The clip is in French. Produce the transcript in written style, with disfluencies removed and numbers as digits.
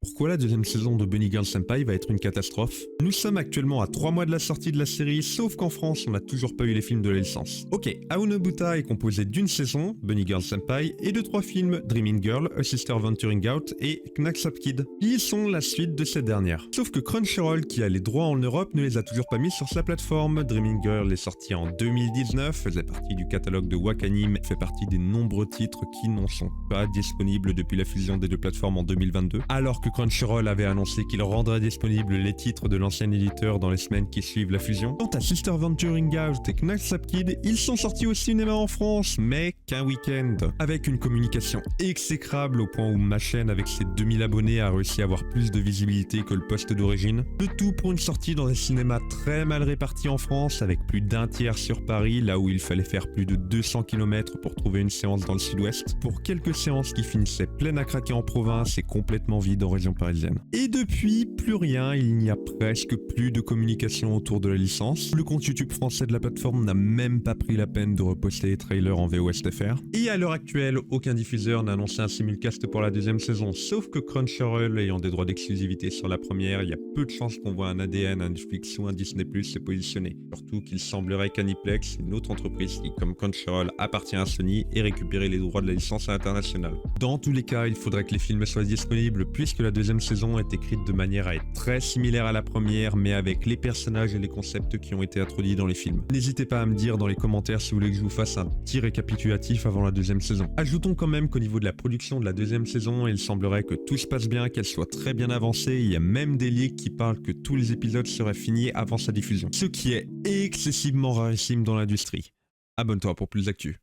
Pourquoi la deuxième saison de Bunny Girl Senpai va être une catastrophe? Nous sommes actuellement à 3 mois de la sortie de la série, sauf qu'en France, on n'a toujours pas eu les films de la licence. Ok, Aonobuta est composé d'une saison, Bunny Girl Senpai, et de 3 films, Dreaming Girl, A Sister Venturing Out et Knacks Up Kid, qui sont la suite de cette dernière. Sauf que Crunchyroll, qui a les droits en Europe, ne les a toujours pas mis sur sa plateforme. Dreaming Girl est sorti en 2019, faisait partie du catalogue de Wakanim, fait partie des nombreux titres qui n'en sont pas disponibles depuis la fusion des deux plateformes en 2022, alors que Crunchyroll avait annoncé qu'il rendrait disponibles les titres de l'ancien éditeur dans les semaines qui suivent la fusion. Quant à Sister Venturing Out et Knacks Up Kid, ils sont sortis au cinéma en France, mais qu'un week-end, avec une communication exécrable au point où ma chaîne avec ses 2000 abonnés a réussi à avoir plus de visibilité que le poste d'origine. Le tout pour une sortie dans des cinémas très mal répartis en France, avec plus d'un tiers sur Paris, là où il fallait faire plus de 200 km pour trouver une séance dans le sud-ouest, pour quelques séances qui finissaient pleines à craquer en province et complètement vides en région parisienne. Et depuis, plus rien, il n'y a presque plus de communication autour de la licence. Le compte YouTube français de la plateforme n'a même pas pris la peine de reposter les trailers en VOSTFR. Et à l'heure actuelle, aucun diffuseur n'a annoncé un simulcast pour la deuxième saison, sauf que Crunchyroll ayant des droits d'exclusivité sur la première, il y a peu de chances qu'on voit un ADN, un Netflix ou un Disney+ se positionner. Surtout qu'il semblerait qu'Aniplex, une autre entreprise qui, comme Crunchyroll, appartient à Sony, ait récupéré les droits de la licence à l'international. Dans tous les cas, il faudrait que les films soient disponibles puisque la deuxième saison est écrite de manière à être très similaire à la première, mais avec les personnages et les concepts qui ont été introduits dans les films. N'hésitez pas à me dire dans les commentaires si vous voulez que je vous fasse un petit récapitulatif avant la deuxième saison. Ajoutons quand même qu'au niveau de la production de la deuxième saison, il semblerait que tout se passe bien, qu'elle soit très bien avancée, il y a même des leaks qui parlent que tous les épisodes seraient finis avant sa diffusion, ce qui est excessivement rarissime dans l'industrie. Abonne-toi pour plus d'actu.